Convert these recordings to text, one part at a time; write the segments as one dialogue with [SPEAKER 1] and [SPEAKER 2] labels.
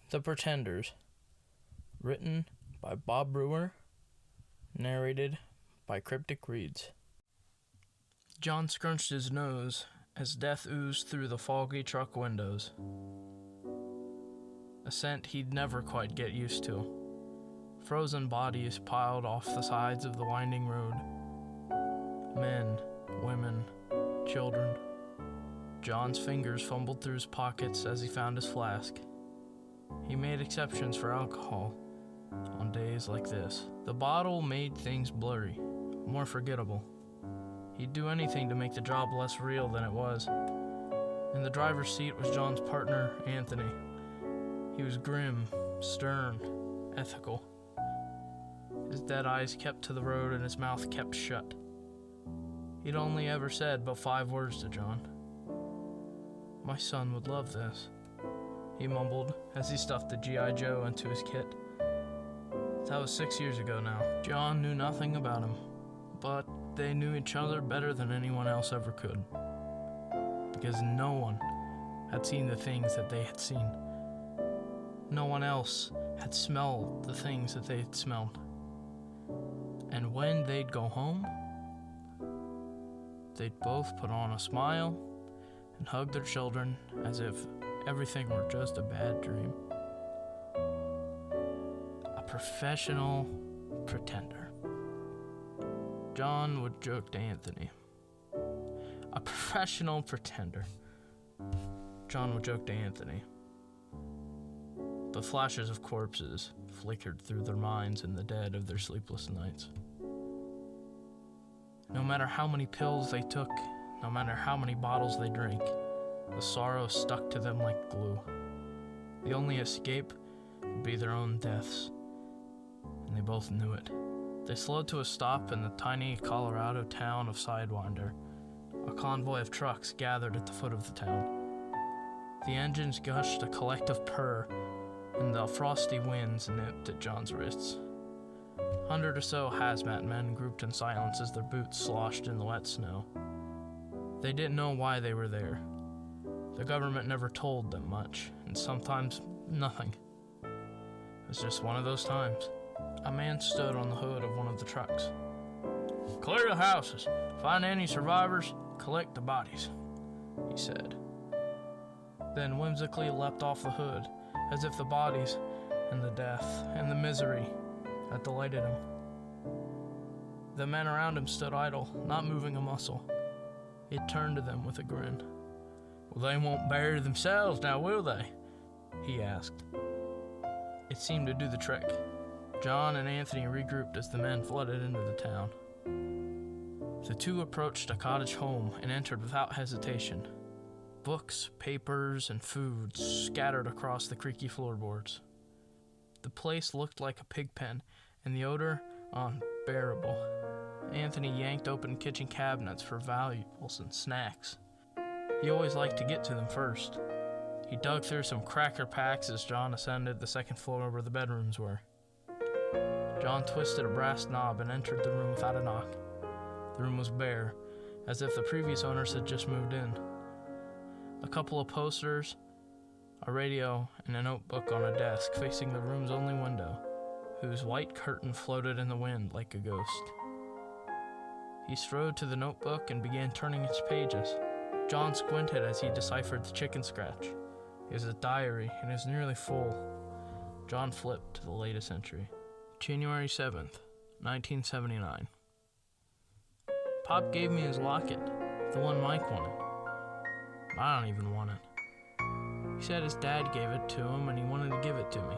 [SPEAKER 1] The Pretenders, written by Bob Brewer, narrated by Cryptic Reads. John scrunched his nose as death oozed through the foggy truck windows. A scent he'd never quite get used to. Frozen bodies piled off the sides of the winding road. Men, women, children. John's fingers fumbled through his pockets as he found his flask. He made exceptions for alcohol on days like this. The bottle made things blurry, more forgettable. He'd do anything to make the job less real than it was. In the driver's seat was John's partner, Anthony. He was grim, stern, ethical. His dead eyes kept to the road and his mouth kept shut. He'd only ever said but 5 words to John. "My son would love this," he mumbled as he stuffed the G.I. Joe into his kit. That was 6 years ago now. John knew nothing about him, but they knew each other better than anyone else ever could. Because no one had seen the things that they had seen. No one else had smelled the things that they had smelled. And when they'd go home, they'd both put on a smile and hug their children as if everything were just a bad dream. A professional pretender. John would joke to Anthony. A professional pretender. John would joke to Anthony. But flashes of corpses flickered through their minds in the dead of their sleepless nights. No matter how many pills they took, no matter how many bottles they drank, the sorrow stuck to them like glue. The only escape would be their own deaths, and they both knew it. They slowed to a stop in the tiny Colorado town of Sidewinder. A convoy of trucks gathered at the foot of the town. The engines gushed a collective purr, and the frosty winds nipped at John's wrists. 100 or so hazmat men grouped in silence as their boots sloshed in the wet snow. They didn't know why they were there. The government never told them much, and sometimes nothing. It was just one of those times. A man stood on the hood of one of the trucks. "Clear the houses. Find any survivors. Collect the bodies," he said. Then whimsically leapt off the hood, as if the bodies and the death and the misery had delighted him. The men around him stood idle, not moving a muscle. He turned to them with a grin. "Well, they won't bury themselves now, will they?" he asked. It seemed to do the trick. John and Anthony regrouped as the men flooded into the town. The two approached a cottage home and entered without hesitation. Books, papers, and food scattered across the creaky floorboards. The place looked like a pig pen, and the odor unbearable. Anthony yanked open kitchen cabinets for valuables and snacks. He always liked to get to them first. He dug through some cracker packs as John ascended the second floor where the bedrooms were. John twisted a brass knob and entered the room without a knock. The room was bare, as if the previous owners had just moved in. A couple of posters, a radio, and a notebook on a desk facing the room's only window, whose white curtain floated in the wind like a ghost. He strode to the notebook and began turning its pages. John squinted as he deciphered the chicken scratch. It was a diary, and it was nearly full. John flipped to the latest entry. January 7th, 1979. Pop gave me his locket, the one Mike wanted. I don't even want it. He said his dad gave it to him and he wanted to give it to me.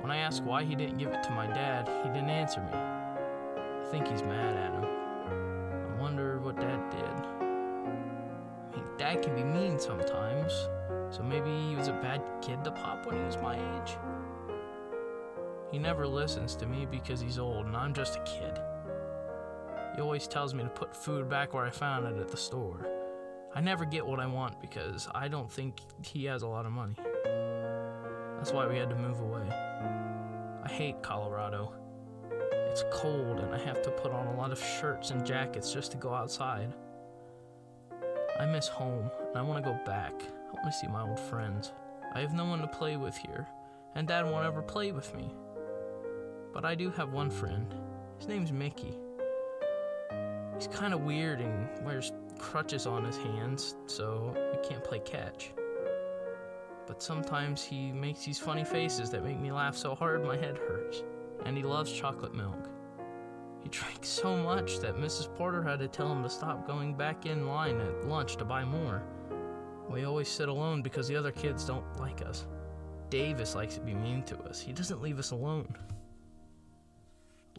[SPEAKER 1] When I asked why he didn't give it to my dad, he didn't answer me. I think he's mad at him. I wonder what Dad did. I mean, Dad can be mean sometimes, so maybe he was a bad kid to Pop when he was my age. He never listens to me because he's old and I'm just a kid. He always tells me to put food back where I found it at the store. I never get what I want because I don't think he has a lot of money. That's why we had to move away. I hate Colorado. It's cold and I have to put on a lot of shirts and jackets just to go outside. I miss home and I want to go back. I want to see my old friends. I I have no one to play with here, and Dad won't ever play with me. But I do have one friend. His name's Mickey. He's kind of weird and wears crutches on his hands, so we can't play catch. But sometimes he makes these funny faces that make me laugh so hard my head hurts. And he loves chocolate milk. He drinks so much that Mrs. Porter had to tell him to stop going back in line at lunch to buy more. We always sit alone because the other kids don't like us. Davis likes to be mean to us. He doesn't leave us alone.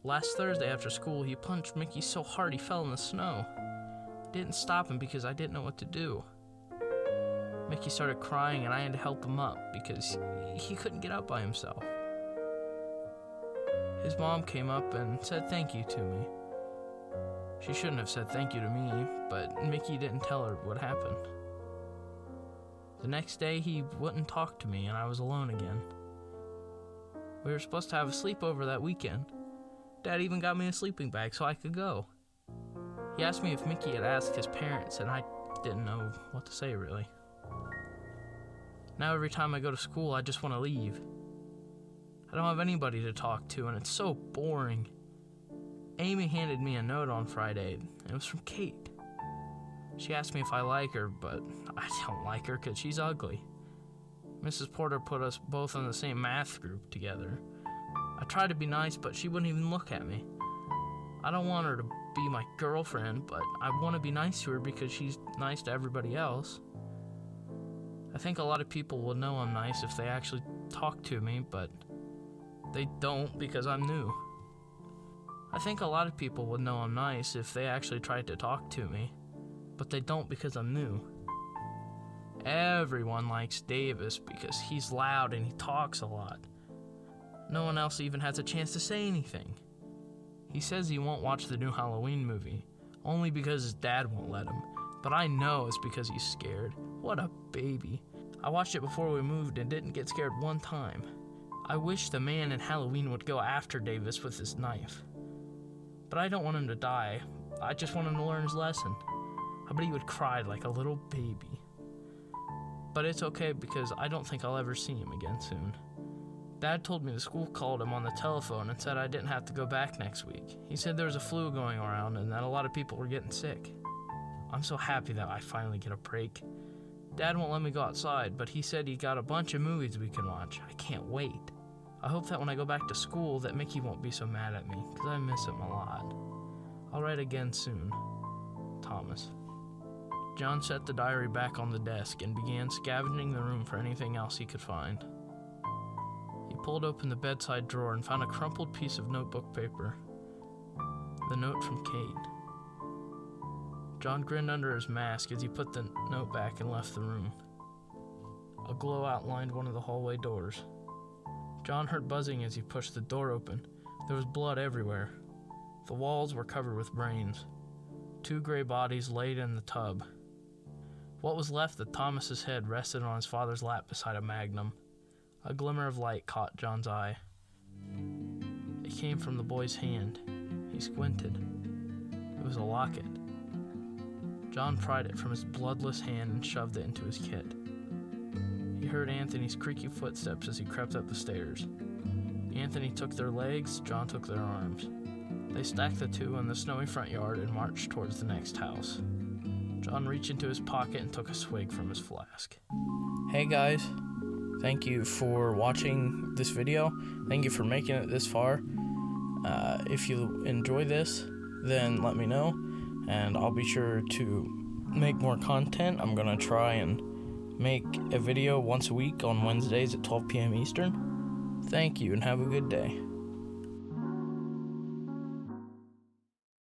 [SPEAKER 1] Last Thursday after school, he punched Mickey so hard he fell in the snow. I didn't stop him because I didn't know what to do. Mickey started crying and I had to help him up because he couldn't get up by himself. His mom came up and said thank you to me. She shouldn't have said thank you to me, but Mickey didn't tell her what happened. The next day, he wouldn't talk to me and I was alone again. We were supposed to have a sleepover that weekend. Dad even got me a sleeping bag so I could go. He asked me if Mickey had asked his parents, and I didn't know what to say, really. Now every time I go to school, I just want to leave. I don't have anybody to talk to, and it's so boring. Amy handed me a note on Friday, and it was from Kate. She asked me if I like her, but I don't like her because she's ugly. Mrs. Porter put us both in the same math group together. I tried to be nice, but she wouldn't even look at me. I don't want her to be my girlfriend, but I want to be nice to her because she's nice to everybody else. I think a lot of people will know I'm nice if they actually talk to me, but they don't because I'm new. I think a lot of people would know I'm nice if they actually tried to talk to me, but they don't because I'm new. Everyone likes Davis because he's loud and he talks a lot. No one else even has a chance to say anything. He says he won't watch the new Halloween movie, only because his dad won't let him, but I know it's because he's scared. What a baby. I watched it before we moved and didn't get scared one time. I wish the man in Halloween would go after Davis with his knife. But I don't want him to die. I just want him to learn his lesson. I bet he would cry like a little baby. But it's okay because I don't think I'll ever see him again soon. Dad told me the school called him on the telephone and said I didn't have to go back next week. He said there was a flu going around and that a lot of people were getting sick. I'm so happy that I finally get a break. Dad won't let me go outside, but he said he got a bunch of movies we can watch. I can't wait. I hope that when I go back to school that Mickey won't be so mad at me, because I miss him a lot. I'll write again soon. Thomas. John set the diary back on the desk and began scavenging the room for anything else he could find. He pulled open the bedside drawer and found a crumpled piece of notebook paper. The note from Kate. John grinned under his mask as he put the note back and left the room. A glow outlined one of the hallway doors. John heard buzzing as he pushed the door open. There was blood everywhere. The walls were covered with brains. 2 gray bodies laid in the tub. What was left of Thomas's head rested on his father's lap beside a magnum. A glimmer of light caught John's eye. It came from the boy's hand. He squinted. It was a locket. John pried it from his bloodless hand and shoved it into his kit. He heard Anthony's creaky footsteps as he crept up the stairs. Anthony took their legs, John took their arms. They stacked the two in the snowy front yard and marched towards the next house. John reached into his pocket and took a swig from his flask. Hey guys, thank you for watching this video. Thank you for making it this far. If you enjoy this, then let me know, and I'll be sure to make more content. I'm gonna try and make a video once a week on Wednesdays at 12 p.m. Eastern. Thank you and have a good day.